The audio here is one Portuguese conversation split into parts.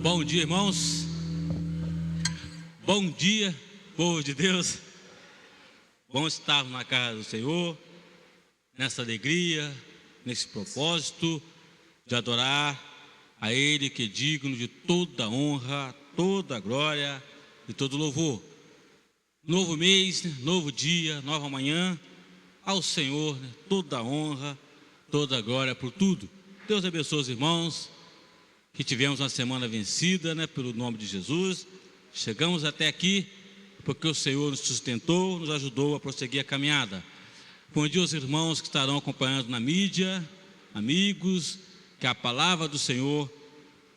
Bom dia, irmãos. Bom dia, povo de Deus. Bom estarmos na casa do Senhor, nessa alegria, nesse propósito de adorar a Ele que é digno de toda honra, toda glória e todo louvor. Novo mês, novo dia, nova manhã, ao Senhor, toda honra, toda glória por tudo. Deus abençoe os irmãos, que tivemos uma semana vencida, pelo nome de Jesus. Chegamos até aqui, porque o Senhor nos sustentou, nos ajudou a prosseguir a caminhada. Bom dia aos irmãos que estarão acompanhando na mídia, amigos, que a palavra do Senhor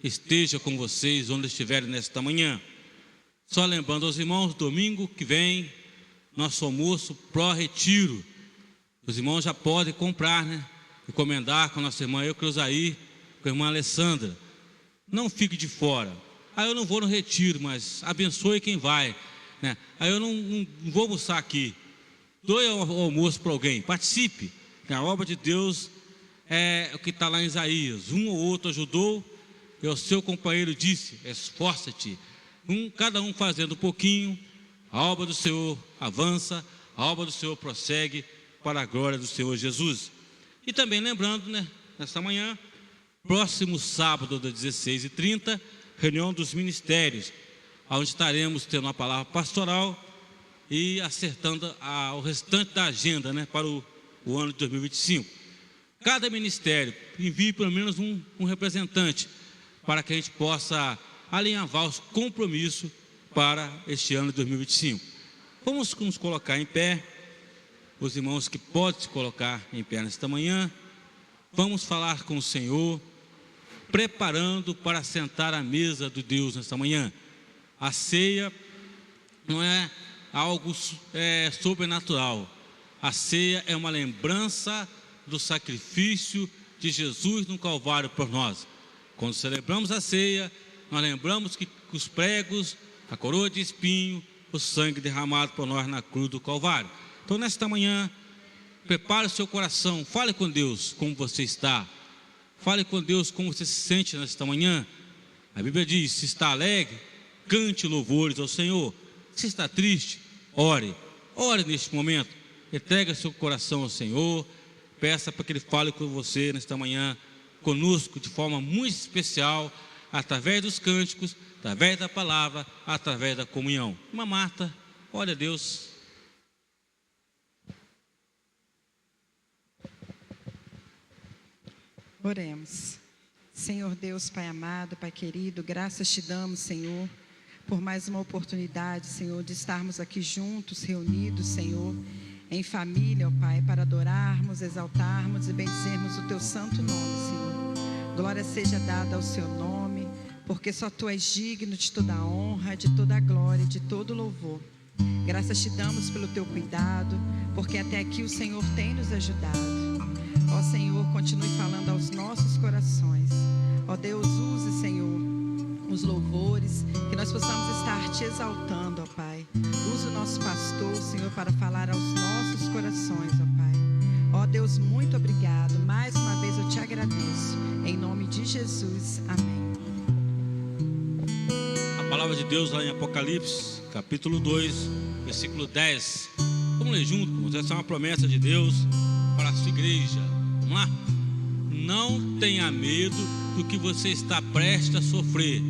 esteja com vocês onde estiverem nesta manhã. Só lembrando aos irmãos, domingo que vem, nosso almoço pró-retiro. Os irmãos já podem comprar, encomendar com a nossa irmã Eucrosaí, com a irmã Alessandra. Não fique de fora. Eu não vou no retiro, mas abençoe quem vai, Aí eu não vou almoçar aqui. Doe o almoço para alguém, participe. A obra de Deus é o que está lá em Isaías. Um ou outro ajudou, e o seu companheiro disse: esforça-te. Cada um fazendo um pouquinho, a obra do Senhor avança, a obra do Senhor prossegue para a glória do Senhor Jesus. E também lembrando, nesta manhã, próximo sábado, das 16h30, reunião dos ministérios, onde estaremos tendo uma palavra pastoral e acertando o restante da agenda, para o ano de 2025. Cada ministério envie pelo menos um representante, para que a gente possa alinhavar os compromissos para este ano de 2025. Vamos nos colocar em pé, os irmãos que podem se colocar em pé nesta manhã. Vamos falar com o Senhor, preparando para sentar à mesa de Deus nesta manhã. A ceia não é algo sobrenatural. A ceia é uma lembrança do sacrifício de Jesus no Calvário por nós. Quando celebramos a ceia, nós lembramos que os pregos, a coroa de espinho, o sangue derramado por nós na cruz do Calvário. Então, nesta manhã, prepare o seu coração, fale com Deus como você está. Fale com Deus como você se sente nesta manhã. A Bíblia diz: se está alegre, cante louvores ao Senhor. Se está triste, ore. Ore neste momento. Entregue seu coração ao Senhor. Peça para que Ele fale com você nesta manhã, conosco de forma muito especial, através dos cânticos, através da palavra, através da comunhão. Irmã Marta, ore a Deus. Oremos. Senhor Deus, Pai amado, Pai querido, graças te damos, Senhor, por mais uma oportunidade, Senhor, de estarmos aqui juntos, reunidos, Senhor, em família, ó Pai, para adorarmos, exaltarmos e bendizermos o Teu santo nome, Senhor. Glória seja dada ao Seu nome, porque só Tu és digno de toda a honra, de toda a glória e de todo louvor. Graças te damos pelo Teu cuidado, porque até aqui o Senhor tem nos ajudado. Ó Senhor, continue falando aos nossos corações. Ó Deus, use, Senhor, os louvores, que nós possamos estar te exaltando, ó Pai. Use o nosso pastor, Senhor, para falar aos nossos corações, ó Pai. Ó Deus, muito obrigado. Mais uma vez eu te agradeço. Em nome de Jesus, amém. A palavra de Deus lá em Apocalipse, capítulo 2, versículo 10. Vamos ler juntos. Essa é uma promessa de Deus para a sua igreja. Vamos lá? Não tenha medo do que você está prestes a sofrer.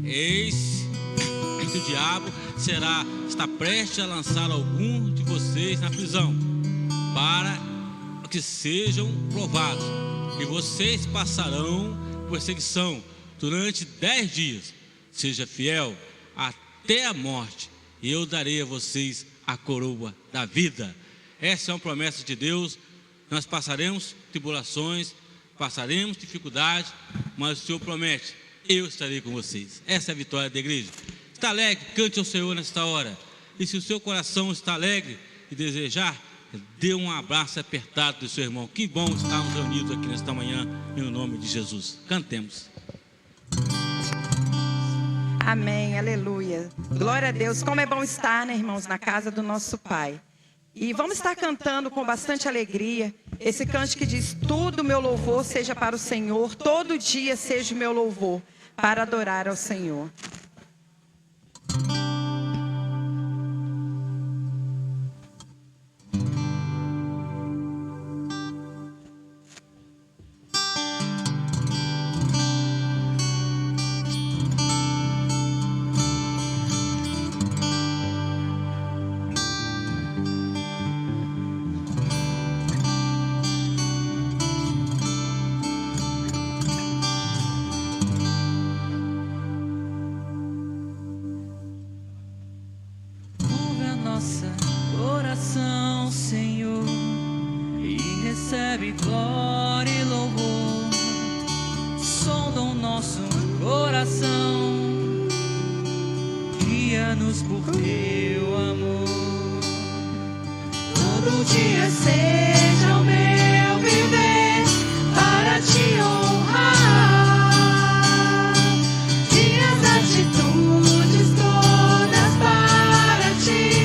Eis que o diabo está prestes a lançar algum de vocês na prisão, para que sejam provados, e vocês passarão perseguição durante 10 dias. Seja fiel até a morte, e eu darei a vocês a coroa da vida. Essa é uma promessa de Deus. Nós passaremos tribulações, passaremos dificuldades, mas o Senhor promete: eu estarei com vocês. Essa é a vitória da igreja. Está alegre? Cante ao Senhor nesta hora. E se o seu coração está alegre e desejar, dê um abraço apertado do seu irmão. Que bom estarmos reunidos aqui nesta manhã, em nome de Jesus. Cantemos. Amém, aleluia. Glória a Deus. Como é bom estar, irmãos, na casa do nosso Pai. E vamos estar cantando com bastante alegria esse cântico que diz: todo o meu louvor seja para o Senhor, todo dia seja o meu louvor. para adorar ao Senhor. Oração, Senhor, e recebe glória e louvor. Sonda o nosso coração, guia-nos por teu amor. Todo dia seja o meu viver para te honrar, minhas atitudes todas para te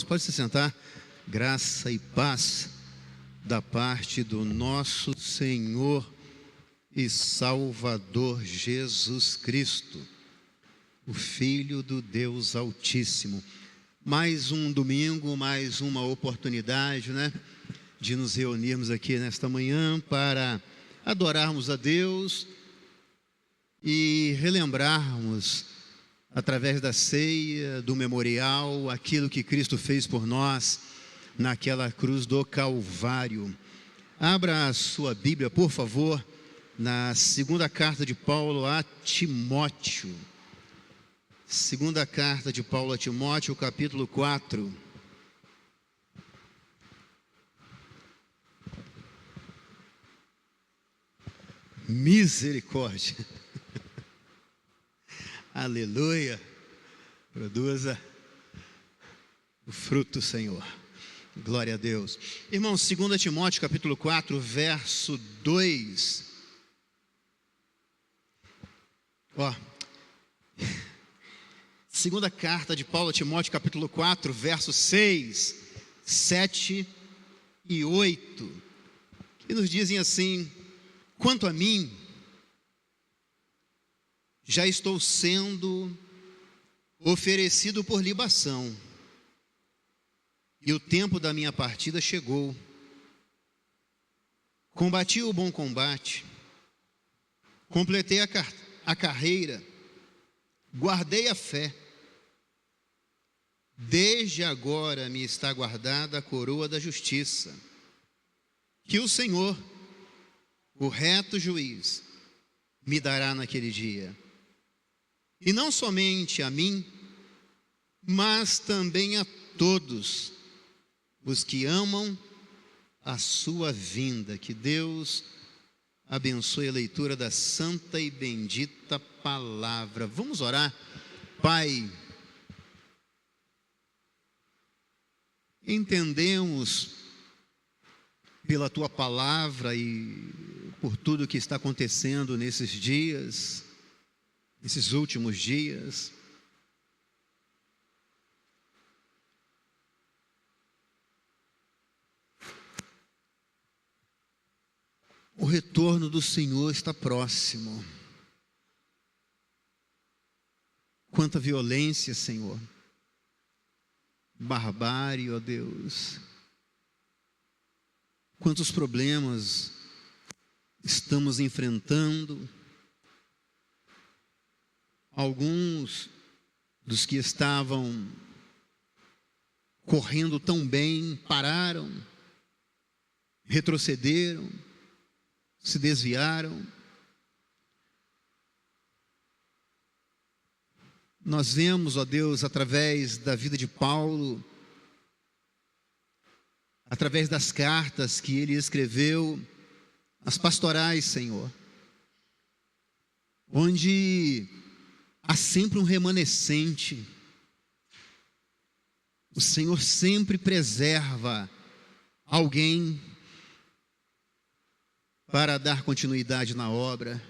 Pode se sentar. Graça e paz da parte do nosso Senhor e Salvador Jesus Cristo, o Filho do Deus Altíssimo. mais um domingo, mais uma oportunidade, né, de nos reunirmos aqui nesta manhã para adorarmos a Deus e relembrarmos, através da ceia, do memorial, aquilo que Cristo fez por nós naquela cruz do Calvário. Abra a sua Bíblia, por favor, na segunda carta de Paulo a Timóteo. Segunda carta de Paulo a Timóteo, capítulo 4. Misericórdia. Aleluia. Produza o fruto, Senhor. Glória a Deus. Irmãos, 2 Timóteo, capítulo 4, verso 2. Segunda carta de Paulo a Timóteo, capítulo 4, versos 6, 7 e 8, que nos dizem assim: quanto a mim, já estou sendo oferecido por libação, e o tempo da minha partida chegou. Combati o bom combate, completei a carreira, guardei a fé. Desde agora me está guardada a coroa da justiça, que o Senhor, o reto juiz, me dará naquele dia. E não somente a mim, mas também a todos os que amam a sua vinda. Que Deus abençoe a leitura da santa e bendita palavra. Vamos orar. Pai, entendemos pela tua palavra e por tudo que está acontecendo nesses dias, nesses últimos dias, o retorno do Senhor está próximo. Quanta violência, Senhor, barbárie, ó Deus, quantos problemas estamos enfrentando. Alguns dos que estavam correndo tão bem pararam, retrocederam, se desviaram. Nós vemos, ó Deus, através da vida de Paulo, através das cartas que ele escreveu, as pastorais, Senhor, onde há sempre um remanescente. O Senhor sempre preserva alguém para dar continuidade na obra.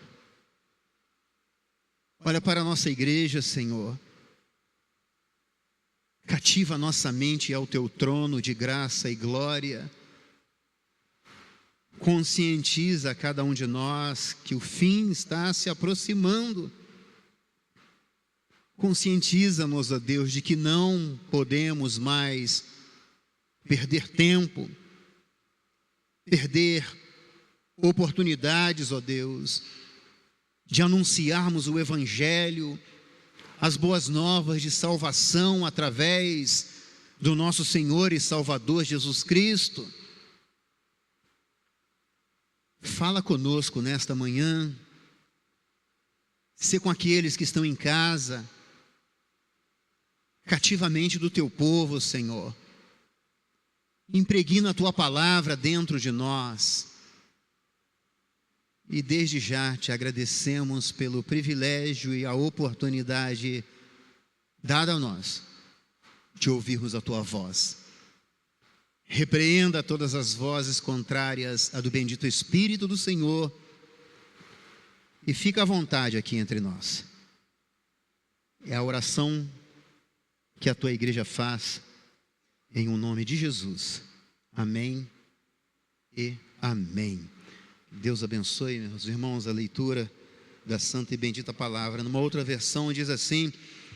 Olha para a nossa igreja, Senhor. Cativa a nossa mente ao teu trono de graça e glória. Conscientiza cada um de nós que o fim está se aproximando. Conscientiza-nos, ó Deus, de que não podemos mais perder tempo, perder oportunidades, ó Deus, de anunciarmos o Evangelho, as boas novas de salvação através do nosso Senhor e Salvador Jesus Cristo. Fala conosco nesta manhã, sê com aqueles que estão em casa, cativamente do teu povo, Senhor. Impregna a tua palavra dentro de nós. E desde já te agradecemos pelo privilégio e a oportunidade dada a nós de ouvirmos a tua voz. Repreenda todas as vozes contrárias à do bendito Espírito do Senhor e fica à vontade aqui entre nós. É a oração que a tua igreja faz em um nome de Jesus. Amém e amém. Deus abençoe, meus irmãos, a leitura da santa e bendita palavra. Numa outra versão diz assim: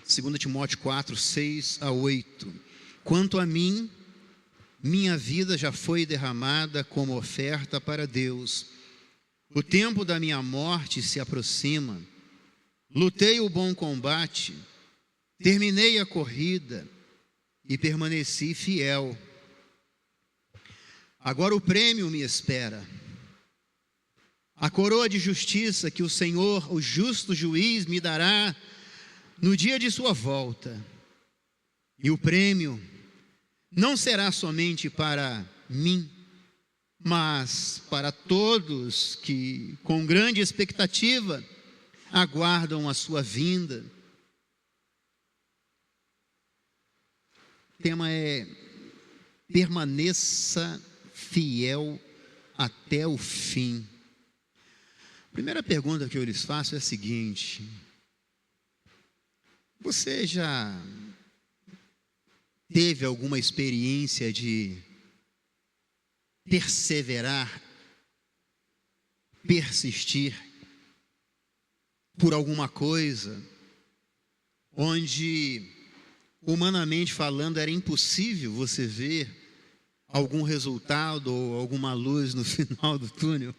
2 Timóteo 4, 6 a 8. Quanto a mim, minha vida já foi derramada como oferta para Deus. O tempo da minha morte se aproxima. Lutei o bom combate, terminei a corrida e permaneci fiel. Agora o prêmio me espera. A coroa de justiça que o Senhor, o justo juiz, me dará no dia de sua volta. E o prêmio não será somente para mim, mas para todos que, com grande expectativa, aguardam a sua vinda. O tema é: permaneça fiel até o fim. A primeira pergunta que eu lhes faço é a seguinte: você já teve alguma experiência de perseverar, persistir por alguma coisa, onde, humanamente falando, era impossível você ver algum resultado ou alguma luz no final do túnel?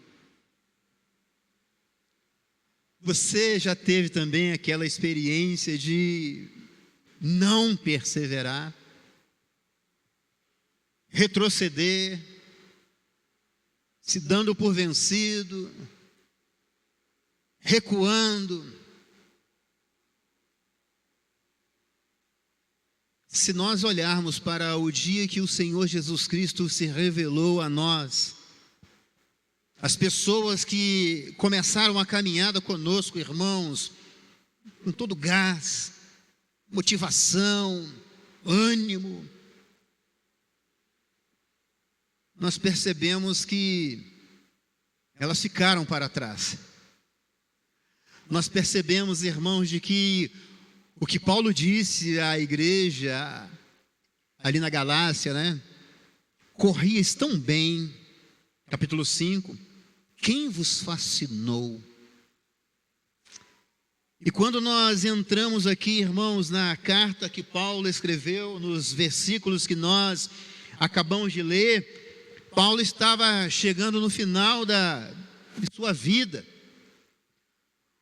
Você já teve também aquela experiência de não perseverar, retroceder, se dando por vencido, recuando? Se nós olharmos para o dia que o Senhor Jesus Cristo se revelou a nós, as pessoas que começaram a caminhada conosco, irmãos, com todo gás, motivação, ânimo, nós percebemos que elas ficaram para trás. Nós percebemos, irmãos, de que o que Paulo disse à igreja ali na Galácia, né? Corríeis tão bem, capítulo 5, quem vos fascinou? E quando nós entramos aqui, irmãos, na carta que Paulo escreveu, nos versículos que nós acabamos de ler, Paulo estava chegando no final de sua vida.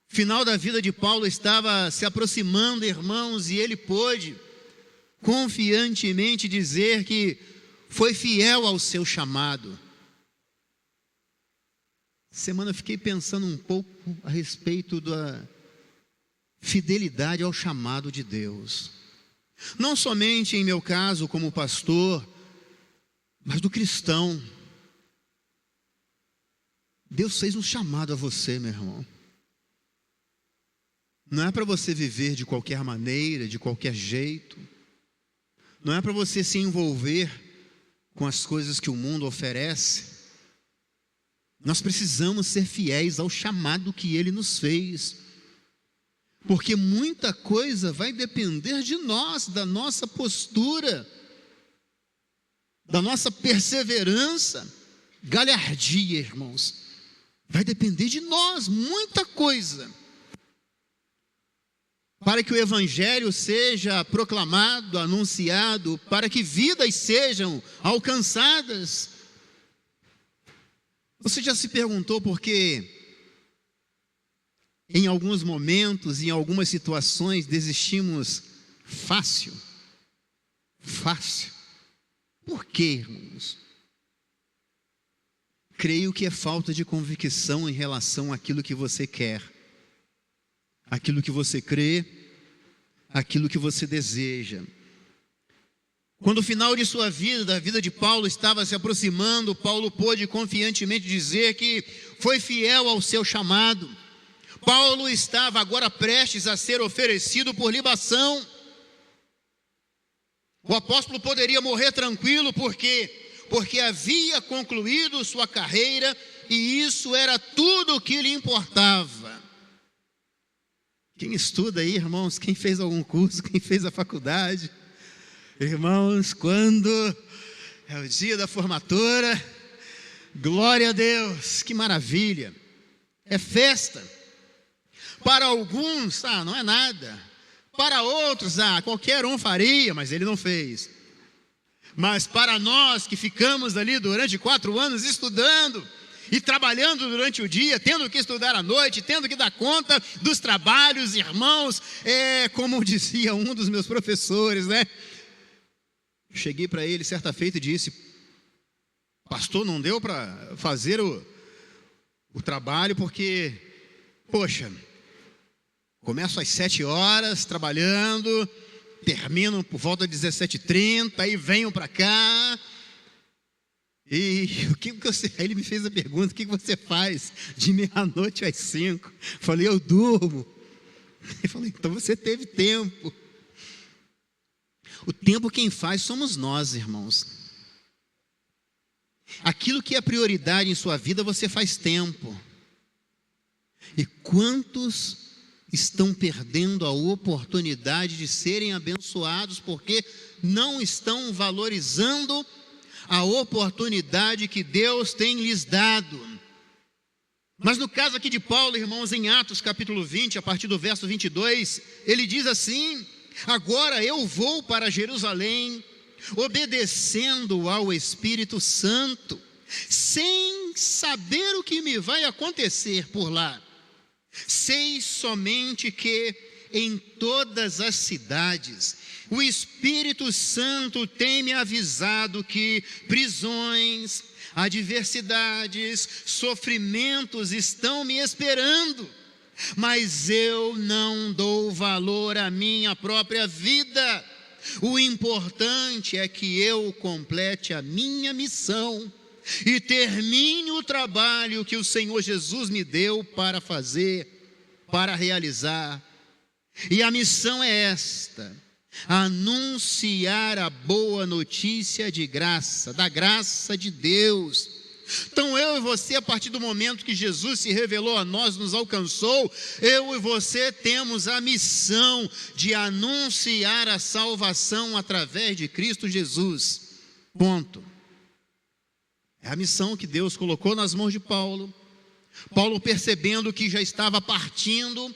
O final da vida de Paulo estava se aproximando, irmãos, e ele pôde confiantemente dizer que foi fiel ao seu chamado. Semana eu fiquei pensando um pouco a respeito da fidelidade ao chamado de Deus. Não somente em meu caso como pastor, mas do cristão. Deus fez um chamado a você, meu irmão. Não é para você viver de qualquer maneira, de qualquer jeito. Não é para você se envolver com as coisas que o mundo oferece. Nós precisamos ser fiéis ao chamado que Ele nos fez, porque muita coisa vai depender de nós, da nossa postura, da nossa perseverança, galhardia, irmãos. Vai depender de nós, muita coisa, para que o Evangelho seja proclamado, anunciado, para que vidas sejam alcançadas. Você já se perguntou por que, em alguns momentos, em algumas situações, desistimos fácil? Fácil. Por quê, irmãos? Creio que é falta de convicção em relação àquilo que você quer, aquilo que você crê, aquilo que você deseja. Quando o final de sua vida, da vida de Paulo, estava se aproximando, Paulo pôde confiantemente dizer que foi fiel ao seu chamado. Paulo estava agora prestes a ser oferecido por libação. O apóstolo poderia morrer tranquilo, porque havia concluído sua carreira e isso era tudo o que lhe importava. Quem estuda aí, irmãos, quem fez algum curso, quem fez a faculdade, irmãos, quando é o dia da formatura, glória a Deus, que maravilha, é festa. Para alguns, não é nada. Para outros, qualquer um faria, mas ele não fez. Mas para nós que ficamos ali durante 4 anos estudando e trabalhando durante o dia, tendo que estudar à noite, tendo que dar conta dos trabalhos, irmãos, como dizia um dos meus professores, né? Cheguei para ele certa feita e disse: pastor, não deu para fazer o trabalho porque, poxa, começo às 7 horas trabalhando, termino por volta de 17h30, aí venho para cá. E aí ele me fez a pergunta: o que você faz de meia-noite às 5? Falei: eu durmo. Ele falou: então você teve tempo. O tempo quem faz somos nós, irmãos. Aquilo que é prioridade em sua vida, você faz tempo. E quantos estão perdendo a oportunidade de serem abençoados porque não estão valorizando a oportunidade que Deus tem lhes dado? Mas no caso aqui de Paulo, irmãos, em Atos capítulo 20, a partir do verso 22, ele diz assim: agora eu vou para Jerusalém, obedecendo ao Espírito Santo, sem saber o que me vai acontecer por lá. Sei somente que em todas as cidades o Espírito Santo tem me avisado que prisões, adversidades, sofrimentos estão me esperando. Mas eu não dou valor à minha própria vida. O importante é que eu complete a minha missão e termine o trabalho que o Senhor Jesus me deu para fazer, para realizar. E a missão é esta: anunciar a boa notícia de graça, da graça de Deus. Então eu e você, a partir do momento que Jesus se revelou a nós, nos alcançou, eu e você temos a missão de anunciar a salvação através de Cristo Jesus. Ponto. É a missão que Deus colocou nas mãos de Paulo. Paulo, percebendo que já estava partindo,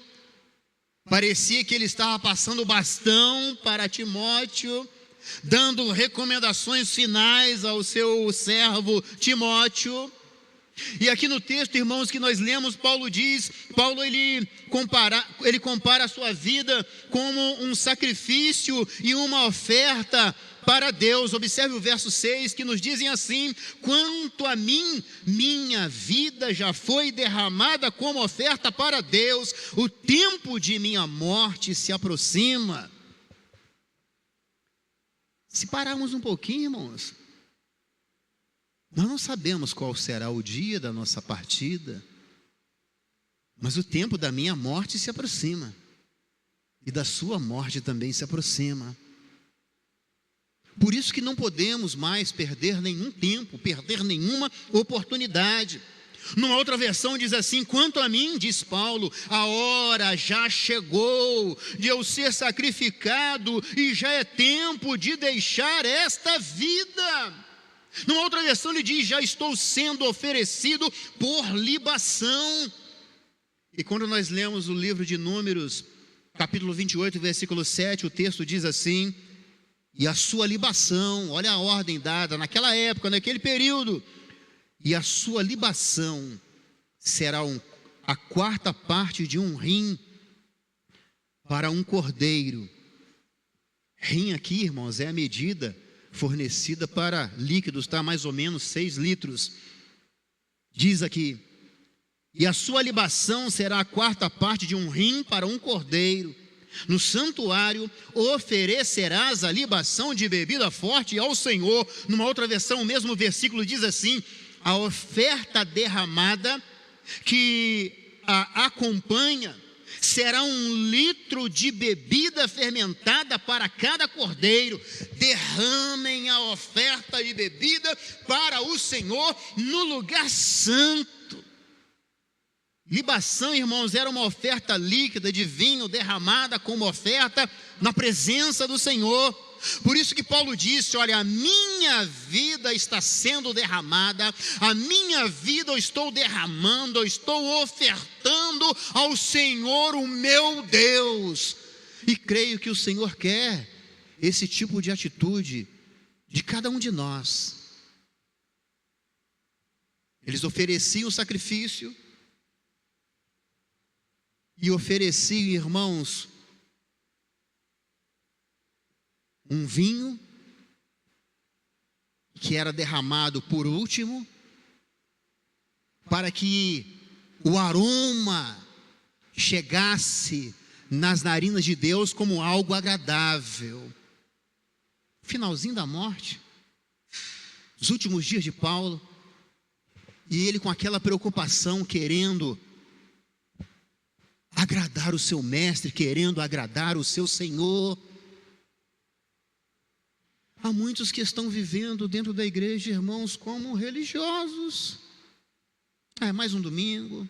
parecia que ele estava passando o bastão para Timóteo, dando recomendações finais ao seu servo Timóteo. E aqui no texto, irmãos, que nós lemos, Paulo ele compara a sua vida como um sacrifício e uma oferta para Deus. Observe o verso 6, que nos dizem assim: quanto a mim, minha vida já foi derramada como oferta para Deus, o tempo de minha morte se aproxima. Se pararmos um pouquinho, irmãos, nós não sabemos qual será o dia da nossa partida, mas o tempo da minha morte se aproxima, e da sua morte também se aproxima. Por isso que não podemos mais perder nenhum tempo, perder nenhuma oportunidade. Numa outra versão diz assim: quanto a mim, diz Paulo, a hora já chegou de eu ser sacrificado e já é tempo de deixar esta vida. Numa outra versão ele diz: já estou sendo oferecido por libação. E quando nós lemos o livro de Números, capítulo 28, versículo 7, o texto diz assim: e a sua libação, olha a ordem dada naquela época, naquele período, e a sua libação será a 4ª parte de um rim para um cordeiro. Rim aqui, irmãos, é a medida fornecida para líquidos, tá? Mais ou menos 6 litros. Diz aqui: e a sua libação será a 4ª parte de um rim para um cordeiro. No santuário oferecerás a libação de bebida forte ao Senhor. Numa outra versão, o mesmo versículo diz assim: a oferta derramada que a acompanha será 1 litro de bebida fermentada para cada cordeiro. Derramem a oferta de bebida para o Senhor no lugar santo. Libação, irmãos, era uma oferta líquida de vinho derramada como oferta na presença do Senhor. Por isso que Paulo disse: olha, a minha vida está sendo derramada, a minha vida eu estou derramando, eu estou ofertando ao Senhor o meu Deus. E creio que o Senhor quer esse tipo de atitude de cada um de nós. Eles ofereciam o sacrifício e ofereciam, irmãos, um vinho que era derramado por último, para que o aroma chegasse nas narinas de Deus como algo agradável. Finalzinho da morte, os últimos dias de Paulo, e ele com aquela preocupação, querendo agradar o seu mestre, querendo agradar o seu Senhor. Há muitos que estão vivendo dentro da igreja, irmãos, como religiosos. Mais um domingo,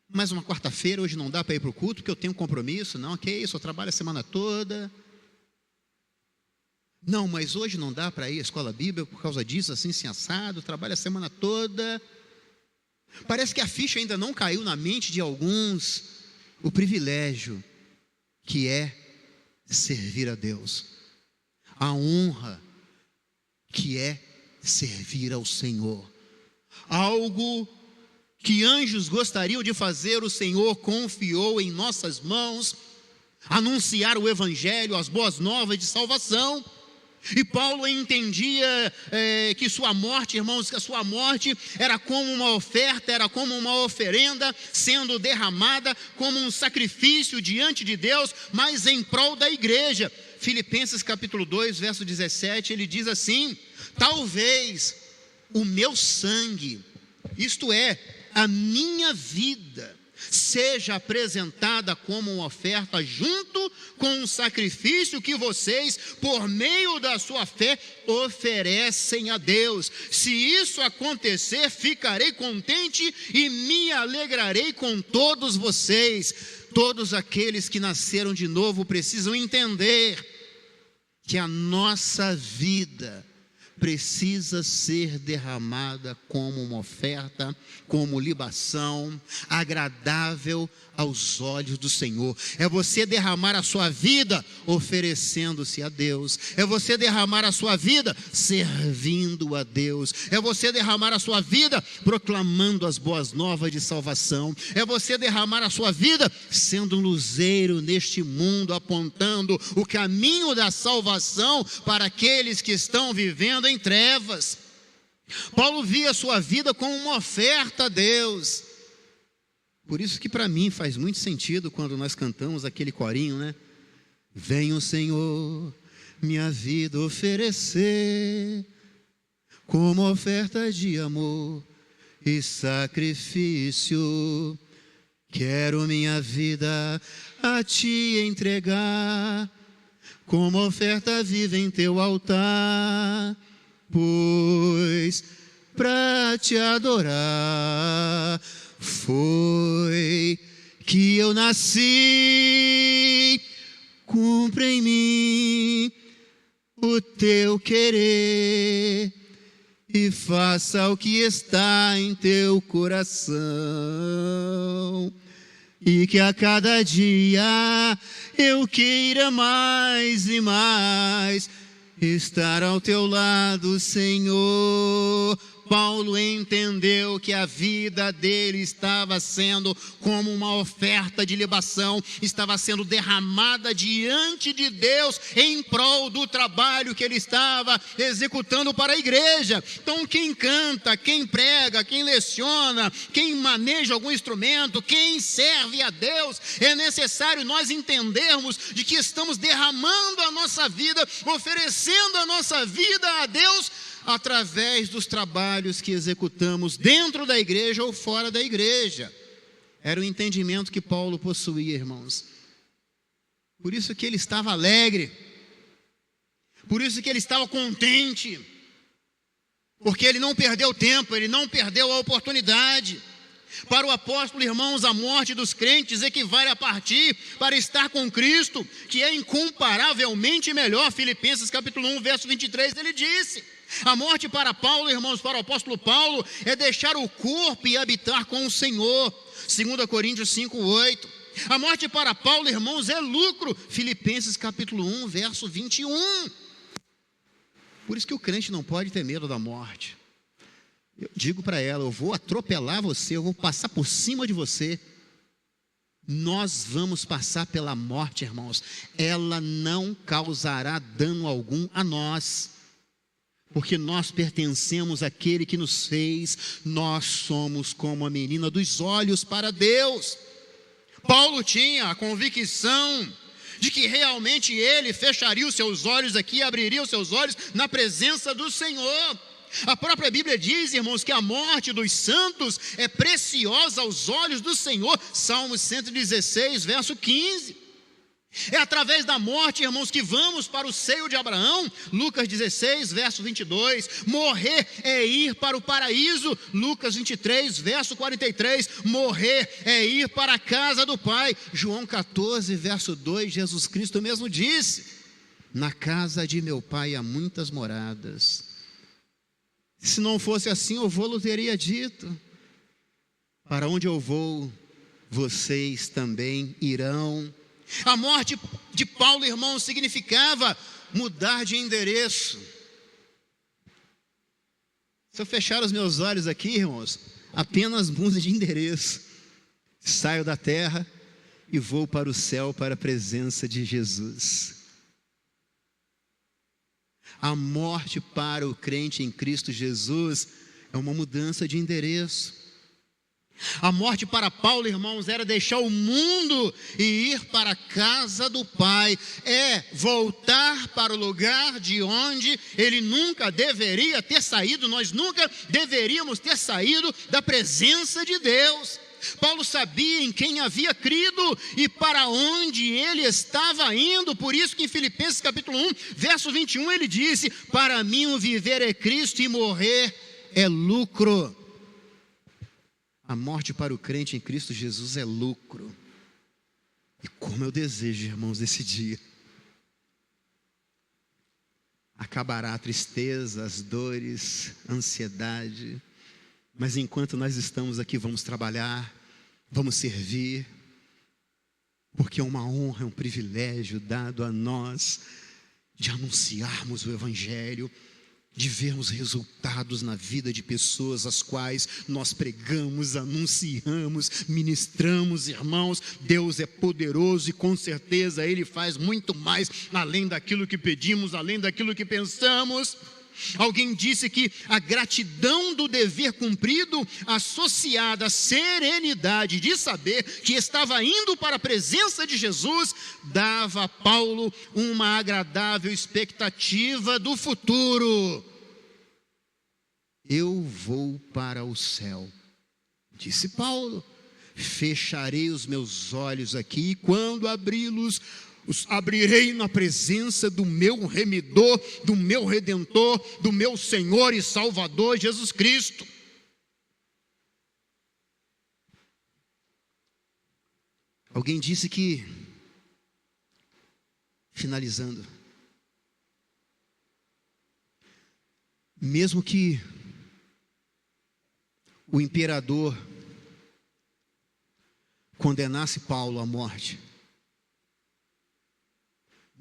mais uma quarta-feira, hoje não dá para ir para o culto, porque eu tenho compromisso. Não, que isso, eu trabalho a semana toda. Não, mas hoje não dá para ir à escola bíblica por causa disso, assim, assado, trabalho a semana toda. Parece que a ficha ainda não caiu na mente de alguns, o privilégio que é servir a Deus, a honra que é servir ao Senhor, algo que anjos gostariam de fazer, o Senhor confiou em nossas mãos, anunciar o Evangelho, as boas novas de salvação. E Paulo entendia que sua morte, irmãos, que a sua morte era como uma oferta, era como uma oferenda sendo derramada como um sacrifício diante de Deus, mas em prol da igreja. Filipenses capítulo 2, verso 17, ele diz assim: talvez o meu sangue, isto é, a minha vida, seja apresentada como uma oferta junto com o sacrifício que vocês, por meio da sua fé, oferecem a Deus. Se isso acontecer, ficarei contente e me alegrarei com todos vocês. Todos aqueles que nasceram de novo precisam entender que a nossa vida precisa ser derramada como uma oferta, como libação, agradável aos olhos do Senhor. É você derramar a sua vida oferecendo-se a Deus. É você derramar a sua vida servindo a Deus. É você derramar a sua vida proclamando as boas novas de salvação. É você derramar a sua vida sendo um luzeiro neste mundo, apontando o caminho da salvação para aqueles que estão vivendo em trevas. Paulo via a sua vida como uma oferta a Deus. Por isso que para mim faz muito sentido quando nós cantamos aquele corinho, né? Venha o Senhor minha vida oferecer como oferta de amor e sacrifício. Quero minha vida a ti entregar como oferta viva em teu altar, pois para te adorar foi que eu nasci. Cumpre em mim o teu querer e faça o que está em teu coração, e que a cada dia eu queira mais e mais estar ao teu lado, Senhor. Paulo entendeu que a vida dele estava sendo como uma oferta de libação, estava sendo derramada diante de Deus em prol do trabalho que ele estava executando para a igreja. Então quem canta, quem prega, quem leciona, quem maneja algum instrumento, quem serve a Deus, é necessário nós entendermos de que estamos derramando a nossa vida, oferecendo a nossa vida a Deus, através dos trabalhos que executamos dentro da igreja ou fora da igreja. Era o entendimento que Paulo possuía, irmãos. Por isso que ele estava alegre, por isso que ele estava contente, porque ele não perdeu tempo, ele não perdeu a oportunidade. Para o apóstolo, irmãos, a morte dos crentes equivale a partir para estar com Cristo, que é incomparavelmente melhor. Filipenses capítulo 1, verso 23, ele disse: a morte para Paulo, irmãos, para o apóstolo Paulo, é deixar o corpo e habitar com o Senhor. 2 Coríntios 5, 8. A morte para Paulo, irmãos, é lucro. Filipenses capítulo 1, verso 21. Por isso que o crente não pode ter medo da morte. Eu digo para ela, eu vou atropelar você, eu vou passar por cima de você. Nós vamos passar pela morte, irmãos. Ela não causará dano algum a nós, porque nós pertencemos àquele que nos fez. Nós somos como a menina dos olhos para Deus. Paulo tinha a convicção de que realmente ele fecharia os seus olhos aqui, abriria os seus olhos na presença do Senhor. A própria Bíblia diz, irmãos, que a morte dos santos é preciosa aos olhos do Senhor. Salmos 116, verso 15. É através da morte, irmãos, que vamos para o seio de Abraão. Lucas 16, verso 22. Morrer é ir para o paraíso. Lucas 23, verso 43. Morrer é ir para a casa do Pai. João 14, verso 2. Jesus Cristo mesmo disse: na casa de meu Pai há muitas moradas. Se não fosse assim, eu vou-lhe teria dito: para onde eu vou, vocês também irão. A morte de Paulo, irmão, significava mudar de endereço. Se eu fechar os meus olhos aqui, irmãos, apenas mudo de endereço. Saio da terra e vou para o céu, para a presença de Jesus. A morte para o crente em Cristo Jesus é uma mudança de endereço. A morte para Paulo, irmãos, era deixar o mundo e ir para a casa do Pai. É voltar para o lugar de onde ele nunca deveria ter saído. Nós nunca deveríamos ter saído da presença de Deus. Paulo sabia em quem havia crido e para onde ele estava indo. Por isso que em Filipenses capítulo 1, verso 21, ele disse: para mim o viver é Cristo e morrer é lucro. A morte para o crente em Cristo Jesus é lucro. E como eu desejo, irmãos, esse dia. Acabará a tristeza, as dores, a ansiedade. Mas enquanto nós estamos aqui, vamos trabalhar, vamos servir. Porque é uma honra, é um privilégio dado a nós de anunciarmos o Evangelho, de vermos resultados na vida de pessoas às quais nós pregamos, anunciamos, ministramos, irmãos. Deus é poderoso e com certeza Ele faz muito mais, além daquilo que pedimos, além daquilo que pensamos. Alguém disse que a gratidão do dever cumprido, associada à serenidade de saber que estava indo para a presença de Jesus, dava a Paulo uma agradável expectativa do futuro. Eu vou para o céu, disse Paulo, fecharei os meus olhos aqui e quando abri-los, os abrirei na presença do meu remidor, do meu redentor, do meu Senhor e Salvador Jesus Cristo. Alguém disse que, finalizando, mesmo que o imperador condenasse Paulo à morte,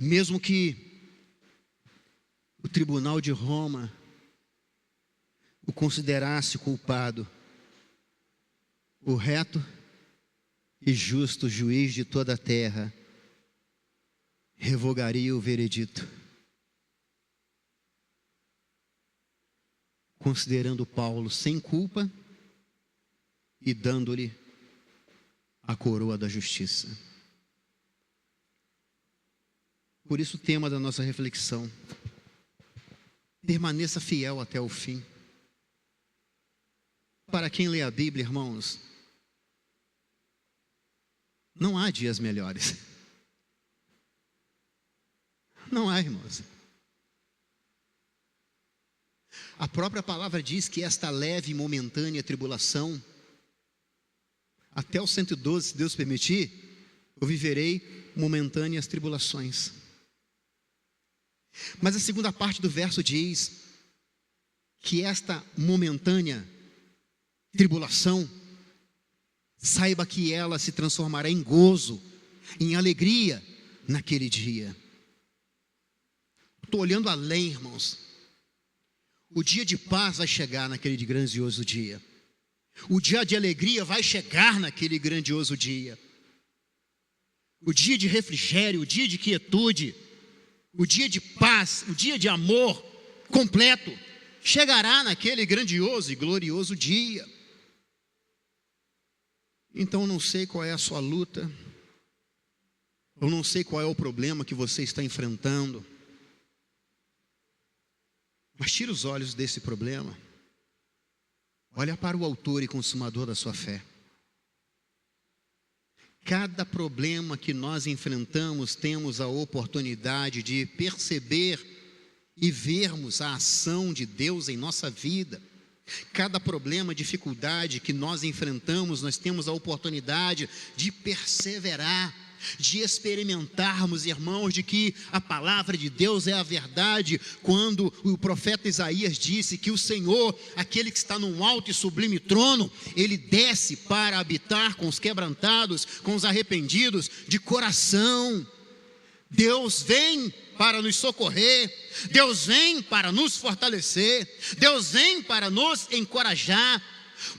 mesmo que o tribunal de Roma o considerasse culpado, o reto e justo juiz de toda a terra revogaria o veredito, considerando Paulo sem culpa e dando-lhe a coroa da justiça. Por isso o tema da nossa reflexão: permaneça fiel até o fim. Para quem lê a Bíblia, irmãos, não há dias melhores. Não há, irmãos. A própria palavra diz que esta leve e momentânea tribulação, até o 112, se Deus permitir, eu viverei momentâneas tribulações. Mas a segunda parte do verso diz que esta momentânea tribulação saiba que ela se transformará em gozo, em alegria naquele dia. Estou olhando além, irmãos. O dia de paz vai chegar naquele grandioso dia. O dia de alegria vai chegar naquele grandioso dia. O dia de refrigério, o dia de quietude, o dia de paz, o dia de amor completo, chegará naquele grandioso e glorioso dia. Então eu não sei qual é a sua luta, eu não sei qual é o problema que você está enfrentando, mas tira os olhos desse problema, olha para o autor e consumador da sua fé. Cada problema que nós enfrentamos, temos a oportunidade de perceber e vermos a ação de Deus em nossa vida. Cada problema, dificuldade que nós enfrentamos, nós temos a oportunidade de perseverar, de experimentarmos, irmãos, de que a palavra de Deus é a verdade. Quando o profeta Isaías disse que o Senhor, aquele que está num alto e sublime trono, ele desce para habitar com os quebrantados, com os arrependidos de coração. Deus vem para nos socorrer, Deus vem para nos fortalecer, Deus vem para nos encorajar,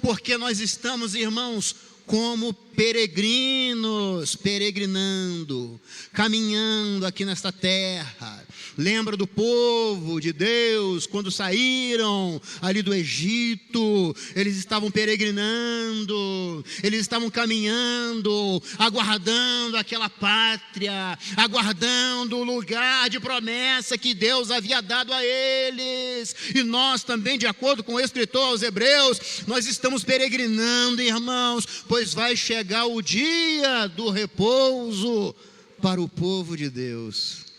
porque nós estamos, irmãos, como peregrinos, peregrinando, caminhando aqui nesta terra. Lembra do povo de Deus, quando saíram ali do Egito, eles estavam peregrinando, eles estavam caminhando, aguardando aquela pátria, aguardando o lugar de promessa que Deus havia dado a eles. E nós também, de acordo com o escritor aos Hebreus, nós estamos peregrinando, irmãos, pois vai chegar o dia do repouso para o povo de Deus.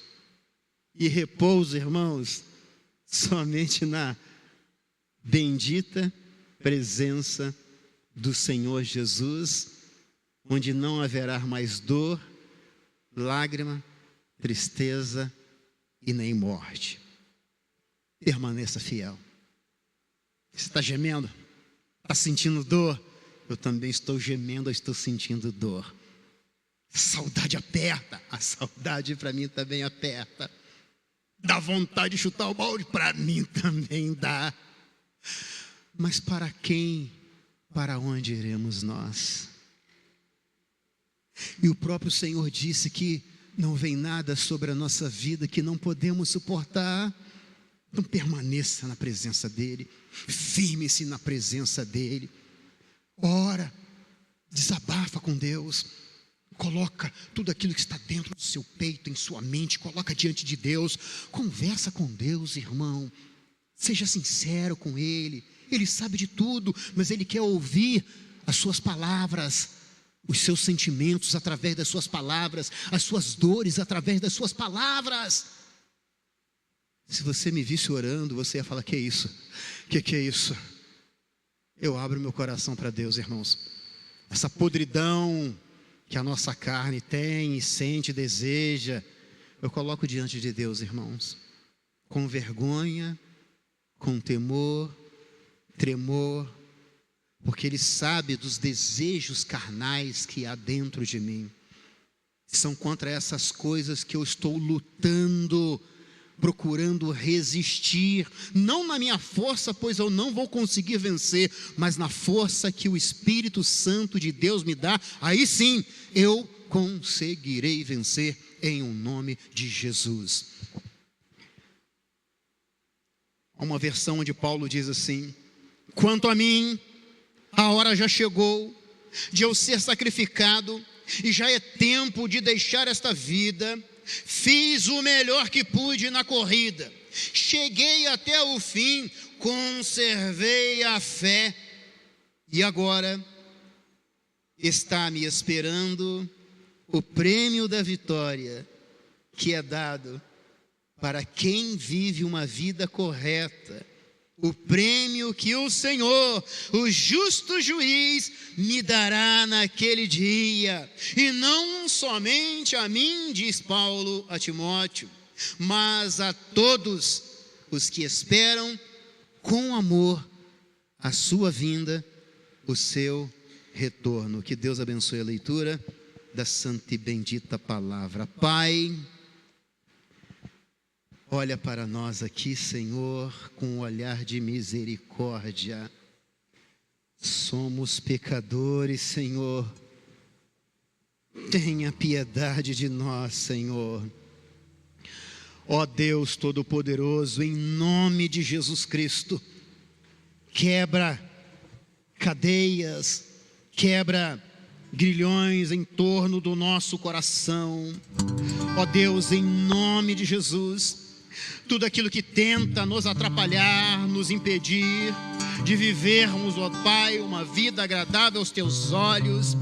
E repouso, irmãos, somente na bendita presença do Senhor Jesus, onde não haverá mais dor, lágrima, tristeza e nem morte. Permaneça fiel. Você está gemendo? Está sentindo dor? Eu também estou gemendo, eu estou sentindo dor. A saudade aperta, a saudade para mim também aperta. Dá vontade de chutar o balde, para mim também dá. Mas para quem, para onde iremos nós? E o próprio Senhor disse que não vem nada sobre a nossa vida que não podemos suportar. Então permaneça na presença dEle, firme-se na presença dEle. Ora, desabafa com Deus, coloca tudo aquilo que está dentro do seu peito, em sua mente, coloca diante de Deus, conversa com Deus, irmão, seja sincero com Ele, Ele sabe de tudo, mas Ele quer ouvir as suas palavras, os seus sentimentos através das suas palavras, as suas dores através das suas palavras. Se você me visse orando, você ia falar, que é isso? Que é isso? Eu abro meu coração para Deus, irmãos. Essa podridão que a nossa carne tem, sente, deseja, eu coloco diante de Deus, irmãos, com vergonha, com temor, tremor, porque Ele sabe dos desejos carnais que há dentro de mim. São contra essas coisas que eu estou lutando, procurando resistir, não na minha força, pois eu não vou conseguir vencer, mas na força que o Espírito Santo de Deus me dá, aí sim eu conseguirei vencer em um nome de Jesus. Há uma versão onde Paulo diz assim: quanto a mim, a hora já chegou de eu ser sacrificado, e já é tempo de deixar esta vida. Fiz o melhor que pude na corrida, cheguei até o fim, conservei a fé, e agora está me esperando o prêmio da vitória, que é dado para quem vive uma vida correta. O prêmio que o Senhor, o justo juiz, me dará naquele dia, e não somente a mim, diz Paulo a Timóteo, mas a todos os que esperam com amor a sua vinda, o seu retorno. Que Deus abençoe a leitura da santa e bendita palavra. Pai, olha para nós aqui, Senhor, com um olhar de misericórdia. Somos pecadores, Senhor. Tenha piedade de nós, Senhor. Ó Deus Todo-Poderoso, em nome de Jesus Cristo, quebra cadeias, quebra grilhões em torno do nosso coração. Ó Deus, em nome de Jesus, tudo aquilo que tenta nos atrapalhar, nos impedir de vivermos, ó Pai, uma vida agradável aos Teus olhos,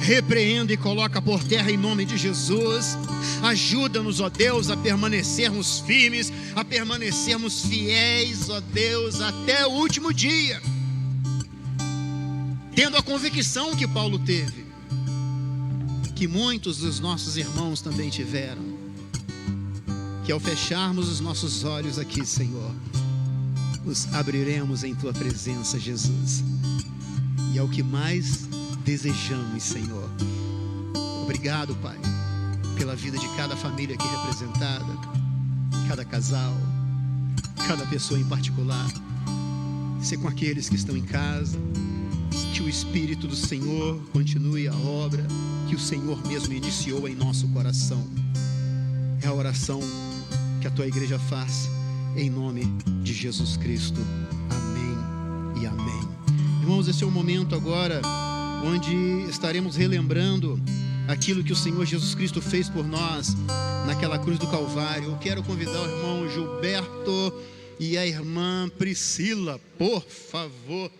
repreenda e coloca por terra em nome de Jesus. Ajuda-nos, ó Deus, a permanecermos firmes, a permanecermos fiéis, ó Deus, até o último dia, tendo a convicção que Paulo teve, que muitos dos nossos irmãos também tiveram, que ao fecharmos os nossos olhos aqui, Senhor, os abriremos em Tua presença, Jesus, e é o que mais desejamos, Senhor. Obrigado, Pai, pela vida de cada família aqui representada, cada casal, cada pessoa em particular. Ser com aqueles que estão em casa, que o Espírito do Senhor continue a obra que o Senhor mesmo iniciou em nosso coração. É a oração que a Tua igreja faz em nome de Jesus Cristo. Amém e amém. Irmãos, esse é o momento agora onde estaremos relembrando aquilo que o Senhor Jesus Cristo fez por nós naquela cruz do Calvário. Eu quero convidar o irmão Gilberto e a irmã Priscila, por favor,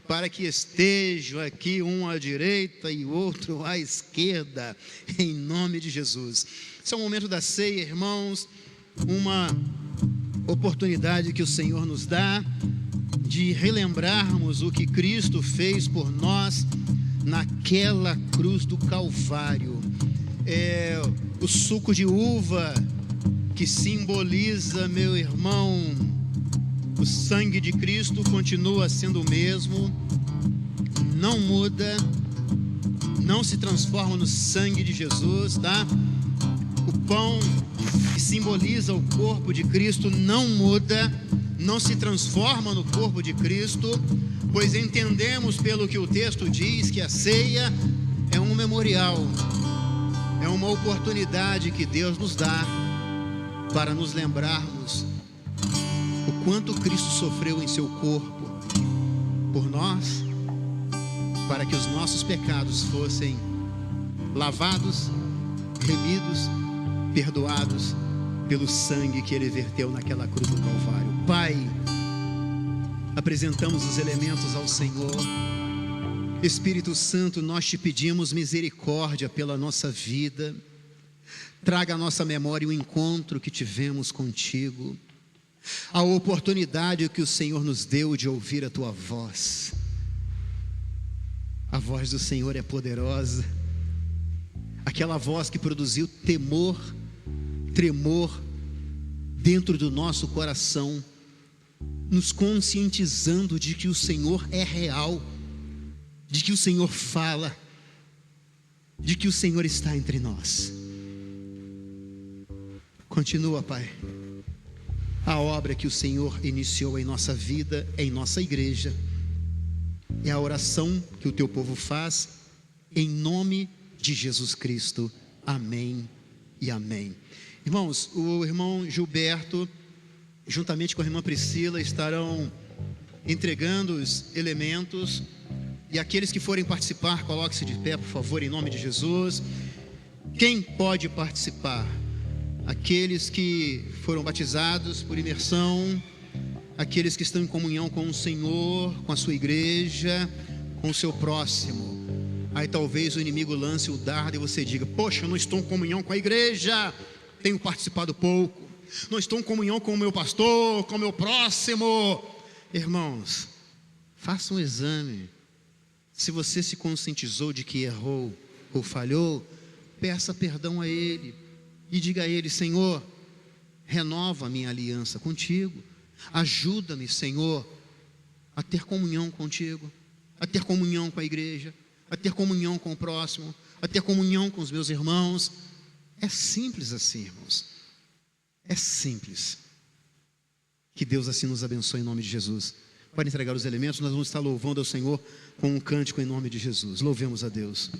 para que estejam aqui, um à direita e o outro à esquerda, em nome de Jesus. Esse é o momento da ceia, irmãos, uma oportunidade que o Senhor nos dá de relembrarmos o que Cristo fez por nós naquela cruz do Calvário. O suco de uva que simboliza, meu irmão, o sangue de Cristo continua sendo o mesmo, não muda, não se transforma no sangue de Jesus, tá? O pão que simboliza o corpo de Cristo não muda, não se transforma no corpo de Cristo, pois entendemos pelo que o texto diz que a ceia é um memorial, é uma oportunidade que Deus nos dá para nos lembrarmos o quanto Cristo sofreu em seu corpo por nós, para que os nossos pecados fossem lavados, remidos, perdoados pelo sangue que Ele verteu naquela cruz do Calvário. Pai, apresentamos os elementos ao Senhor. Espírito Santo, nós te pedimos misericórdia pela nossa vida. Traga à nossa memória o encontro que tivemos contigo, a oportunidade que o Senhor nos deu de ouvir a tua voz. A voz do Senhor é poderosa, aquela voz que produziu temor, tremor dentro do nosso coração, nos conscientizando de que o Senhor é real, de que o Senhor fala, de que o Senhor está entre nós. Continua, Pai, a obra que o Senhor iniciou em nossa vida, em nossa igreja. É a oração que o teu povo faz em nome de Jesus Cristo. Amém e amém. Irmãos, o irmão Gilberto, juntamente com a irmã Priscila, estarão entregando os elementos. E aqueles que forem participar, coloque-se de pé, por favor, em nome de Jesus. Quem pode participar? Aqueles que foram batizados por imersão, aqueles que estão em comunhão com o Senhor, com a sua igreja, com o seu próximo. Aí talvez o inimigo lance o dardo e você diga: poxa, eu não estou em comunhão com a igreja, tenho participado pouco, não estou em comunhão com o meu pastor, com o meu próximo. Irmãos, faça um exame. Se você se conscientizou de que errou ou falhou, peça perdão a Ele e diga a Ele: Senhor, renova a minha aliança contigo, ajuda-me, Senhor, a ter comunhão contigo. a ter comunhão com a igreja, a ter comunhão com o próximo, a ter comunhão com os meus irmãos. É simples assim, irmãos. É simples. Que Deus assim nos abençoe em nome de Jesus. Para entregar os elementos, nós vamos estar louvando ao Senhor com um cântico em nome de Jesus. Louvemos a Deus.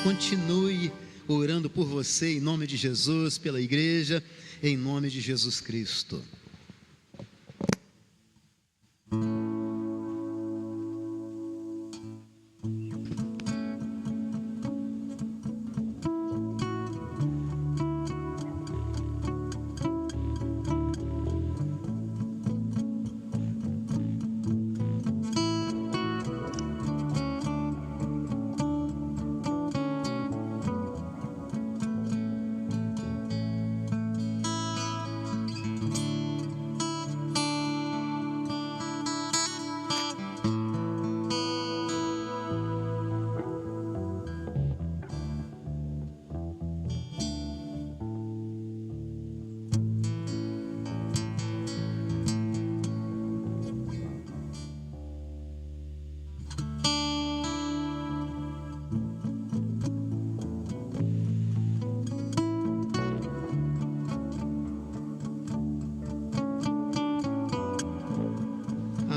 Continue orando por você em nome de Jesus, pela igreja, em nome de Jesus Cristo.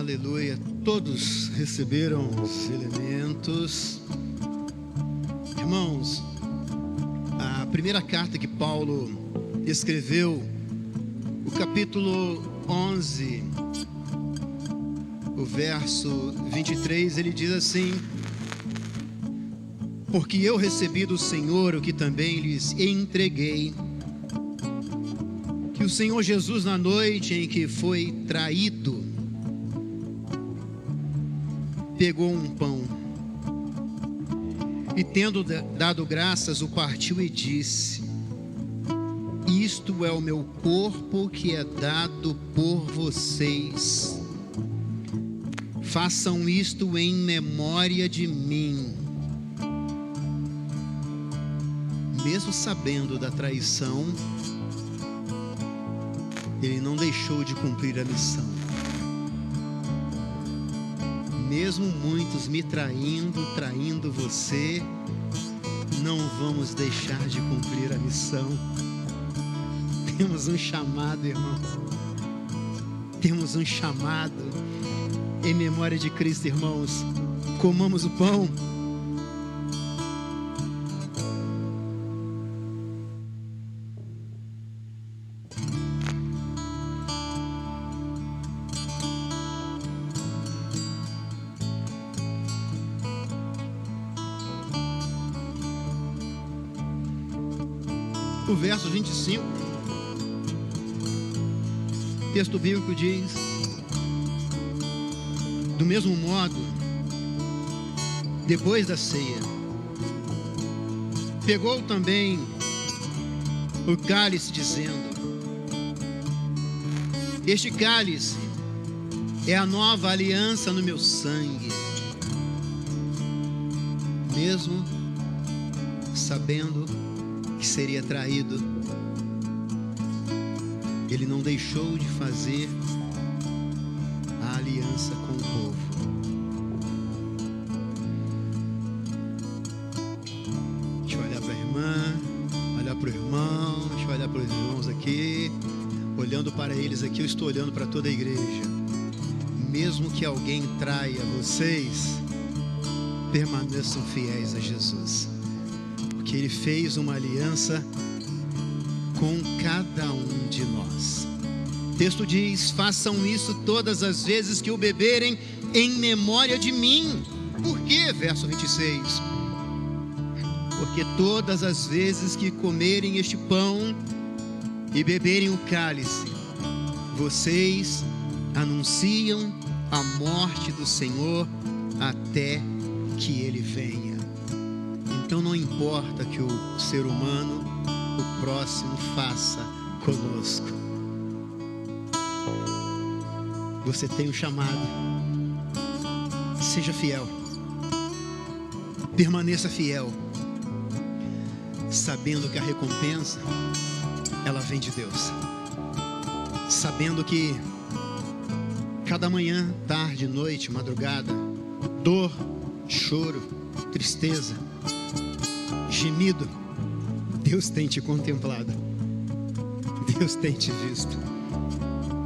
Aleluia, todos receberam os elementos. Irmãos, a primeira carta que Paulo escreveu O capítulo 11, o verso 23, ele diz assim: porque eu recebi do Senhor o que também lhes entreguei, que o Senhor Jesus, na noite em que foi traído, pegou um pão e, tendo dado graças, o partiu e disse: isto é o meu corpo que é dado por vocês. Façam isto em memória de mim. Mesmo sabendo da traição, ele não deixou de cumprir a missão. Mesmo muitos me traindo você, não vamos deixar de cumprir a missão. Temos um chamado, irmão. Temos um chamado. Em memória de Cristo, irmãos, comamos o pão. O verso 25, o texto bíblico diz: do mesmo modo, depois da ceia, pegou também o cálice, dizendo: este cálice é a nova aliança no meu sangue. Mesmo sabendo que seria traído, ele não deixou de fazer a aliança com o povo. Deixa eu olhar para a irmã, olhar para o irmão, deixa eu olhar para os irmãos aqui. Olhando para eles aqui, eu estou olhando para toda a igreja. Mesmo que alguém traia vocês, permaneçam fiéis a Jesus, que Ele fez uma aliança com cada um de nós. O texto diz: façam isso todas as vezes que o beberem, em memória de mim. Por quê? Verso 26. Porque todas as vezes que comerem este pão e beberem o cálice, vocês anunciam a morte do Senhor até que Ele venha. Então não importa que o ser humano, o próximo, faça conosco. Você tem um chamado. Seja fiel. Permaneça fiel, sabendo que a recompensa, ela vem de Deus. Sabendo que cada manhã, tarde, noite, madrugada, dor, choro, tristeza, gemido, Deus tem te contemplado, Deus tem te visto,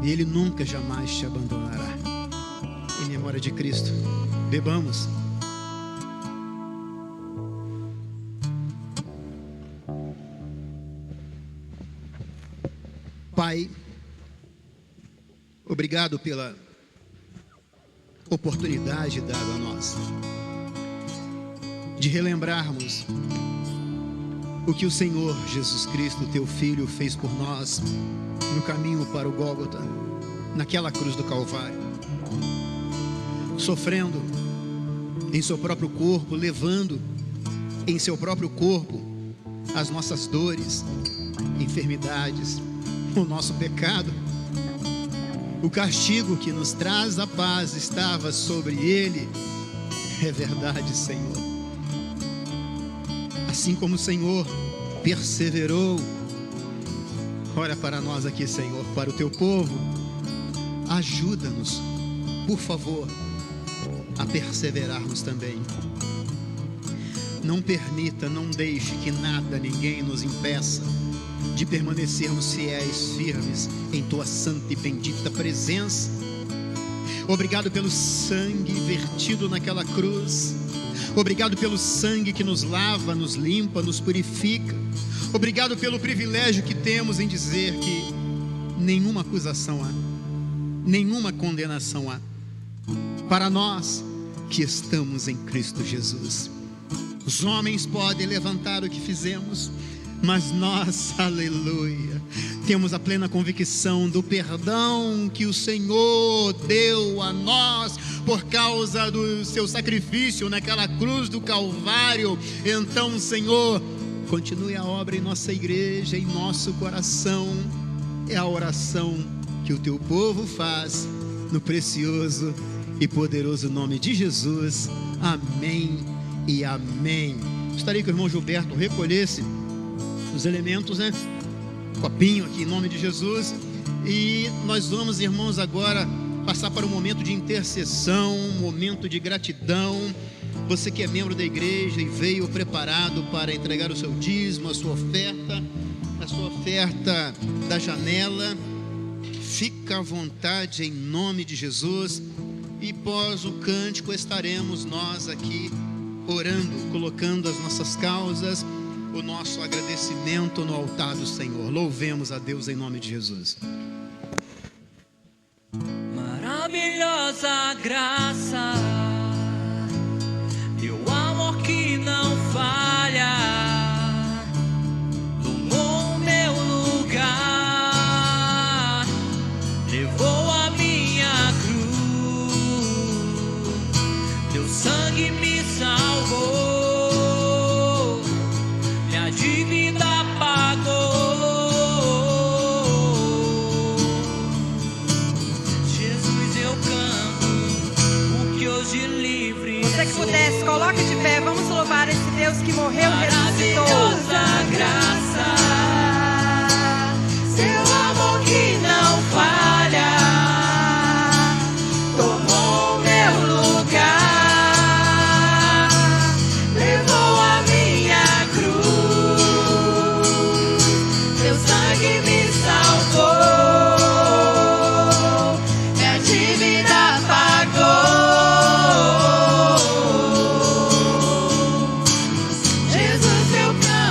e Ele nunca jamais te abandonará. Em memória de Cristo, bebamos. Pai, obrigado pela oportunidade dada a nós de relembrarmos o que o Senhor Jesus Cristo, teu Filho, fez por nós no caminho para o Gólgota, naquela cruz do Calvário, sofrendo em seu próprio corpo, levando em seu próprio corpo as nossas dores, enfermidades, o nosso pecado. O castigo que nos traz a paz estava sobre Ele. É verdade, Senhor. Assim como o Senhor perseverou, olha para nós aqui, Senhor, para o teu povo. Ajuda-nos, por favor, a perseverarmos também. Não permita, não deixe que nada, ninguém nos impeça de permanecermos fiéis, firmes em tua santa e bendita presença. Obrigado pelo sangue vertido naquela cruz. Obrigado pelo sangue que nos lava, nos limpa, nos purifica. Obrigado pelo privilégio que temos em dizer que nenhuma acusação há, nenhuma condenação há para nós que estamos em Cristo Jesus. Os homens podem levantar o que fizemos, mas nós, aleluia, temos a plena convicção do perdão que o Senhor deu a nós por causa do seu sacrifício naquela cruz do Calvário. Então, Senhor, continue a obra em nossa igreja, em nosso coração. É a oração que o teu povo faz no precioso e poderoso nome de Jesus. Amém e amém. Gostaria que o irmão Gilberto recolhesse os elementos, né? Copinho aqui em nome de Jesus. E nós vamos, irmãos, agora passar para um momento de intercessão, um momento de gratidão. Você que é membro da igreja e veio preparado para entregar o seu dízimo, a sua oferta da janela, fica à vontade em nome de Jesus. E após o cântico estaremos nós aqui orando, colocando as nossas causas, o nosso agradecimento no altar do Senhor. Louvemos a Deus em nome de Jesus. Maravilhosa graça, teu amor que não falha, tomou o meu lugar, levou a minha cruz, teu sangue me salvou, minha dívida pagou. Você que pudesse, coloque de pé, vamos louvar esse Deus que morreu e ressuscitou. Maravilhosa graça, seu amor que não falha, tomou meu lugar, levou a minha cruz, teu sangue me salvou, minha dívida pagou. Jesus, eu canto.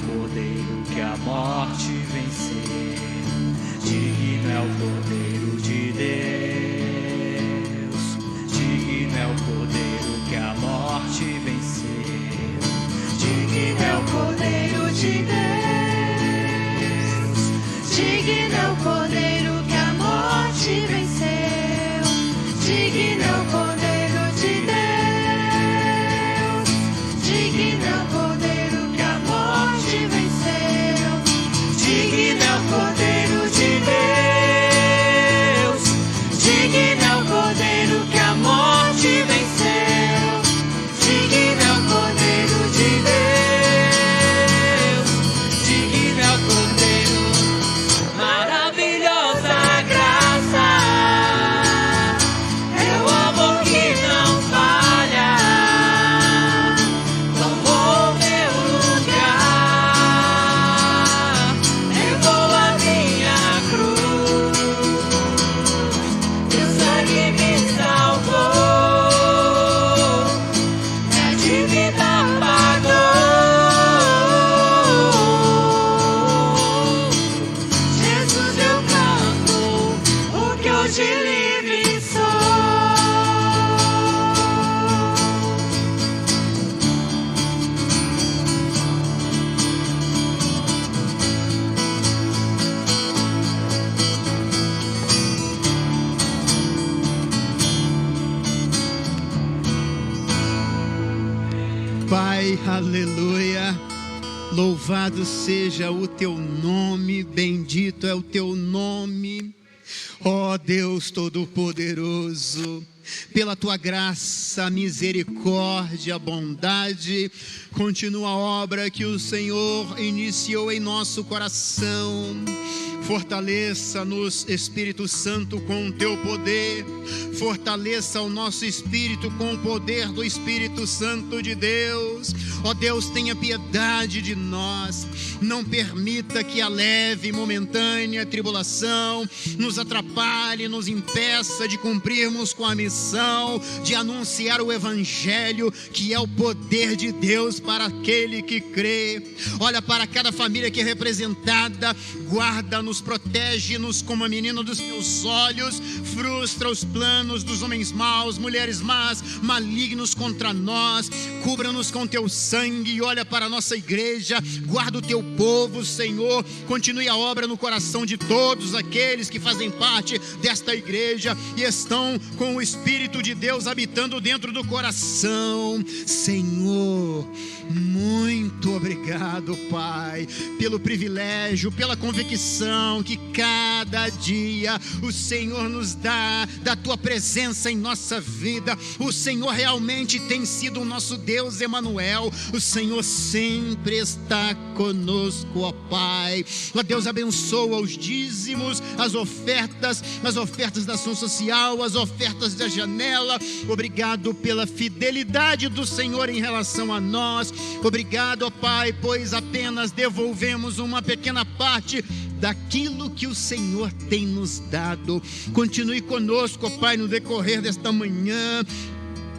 Cordeiro que a morte venceu. Digno é o Cordeiro de Deus. Digno é o Cordeiro que a morte venceu. Digno é o Cordeiro de Deus. Digno é o Cordeiro que a morte venceu. Digno é o Cordeiro de Deus. Digno é o Cordeiro que a morte venceu. Digno é o Cordeiro de Deus. Digno é o Cordeiro que a morte venceu. Digno é o Cordeiro de Deus. Digno é o Cordeiro. Maravilhosa graça. É o amor que não falha. Tomou meu lugar. Levou a minha cruz. Teu sangue me salvou. Minha dívida pagou. Jesus, eu canto o que hoje livre sou. Pai, aleluia, louvado seja o teu nome, bendito é o teu nome, ó Deus Todo-Poderoso. Pela tua graça, misericórdia, bondade, continua a obra que o Senhor iniciou em nosso coração. Fortaleça-nos, Espírito Santo, com o teu poder. Fortaleça o nosso espírito com o poder do Espírito Santo de Deus. Ó Deus, tenha piedade de nós. Não permita que a leve e momentânea tribulação nos atrapalhe, nos impeça de cumprirmos com a missão de anunciar o Evangelho, que é o poder de Deus para aquele que crê. Olha para cada família que é representada, guarda-nos, protege-nos como a menina dos teus olhos, frustra os planos dos homens maus, mulheres más, malignos contra nós, cubra-nos com teu sangue e olha para a nossa igreja, guarda o teu povo, Senhor, continue a obra no coração de todos aqueles que fazem parte desta igreja e estão com o Espírito de Deus habitando dentro do coração. Senhor, muito obrigado, Pai, pelo privilégio, pela convicção que cada dia o Senhor nos dá da tua presença em nossa vida. O Senhor realmente tem sido o nosso Deus Emanuel. O Senhor sempre está conosco, ó Pai. Ó Deus, abençoa os dízimos, as ofertas da ação social, as ofertas da janela. Obrigado pela fidelidade do Senhor em relação a nós. Obrigado, ó Pai, pois apenas devolvemos uma pequena parte daquilo que o Senhor tem nos dado. Continue conosco, ó Pai, no decorrer desta manhã.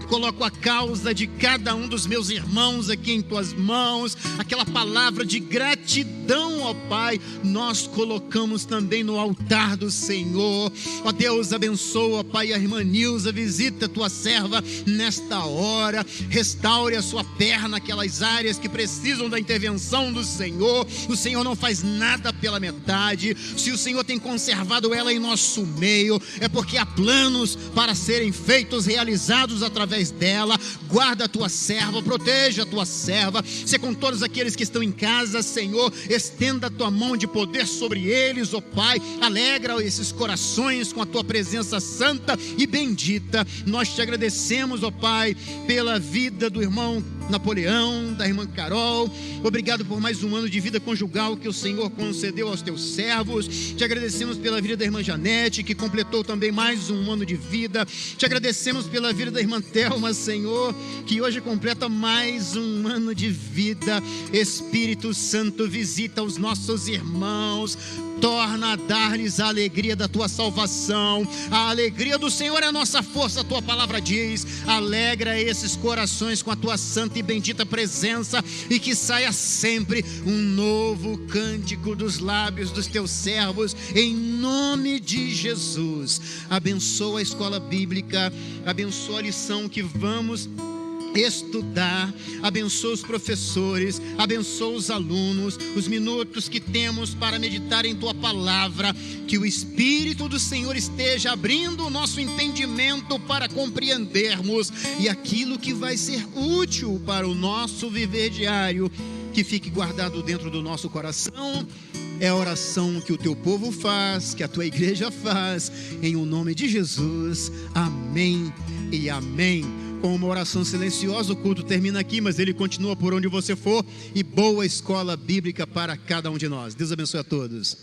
Coloco a causa de cada um dos meus irmãos aqui em tuas mãos. Aquela palavra de gratidão, ó Pai, nós colocamos também no altar do Senhor. Ó Deus, abençoa, ó Pai, a irmã Nilza, visita a tua serva nesta hora, restaure a sua perna, aquelas áreas que precisam da intervenção do Senhor. O Senhor não faz nada pela metade. Se o Senhor tem conservado ela em nosso meio, é porque há planos para serem feitos, realizados através dela. Guarda a tua serva, proteja a tua serva, se com todos aqueles que estão em casa, Senhor, estenda a tua mão de poder sobre eles, ó Pai, alegra esses corações com a tua presença santa e bendita. Nós te agradecemos, ó Pai, pela vida do irmão Napoleão, da irmã Carol. Obrigado por mais um ano de vida conjugal que o Senhor concedeu aos teus servos. Te agradecemos pela vida da irmã Janete, que completou também mais um ano de vida. Te agradecemos pela vida da irmã Thelma, Senhor, que hoje completa mais um ano de vida. Espírito Santo, visita os nossos irmãos. torna a dar-lhes a alegria da tua salvação. A alegria do Senhor é a nossa força, a tua palavra diz. Alegra esses corações com a tua santa e bendita presença, e que saia sempre um novo cântico dos lábios dos teus servos, em nome de Jesus. Abençoa a escola bíblica, abençoa a lição que vamos estudar, abençoa os professores, abençoa os alunos, os minutos que temos para meditar em tua palavra, que o Espírito do Senhor esteja abrindo o nosso entendimento para compreendermos, e aquilo que vai ser útil para o nosso viver diário, que fique guardado dentro do nosso coração. É a oração que o teu povo faz, que a tua igreja faz, em o nome de Jesus. Amém e amém. Com uma oração silenciosa, o culto termina aqui, mas ele continua por onde você for. E boa escola bíblica para cada um de nós. Deus abençoe a todos.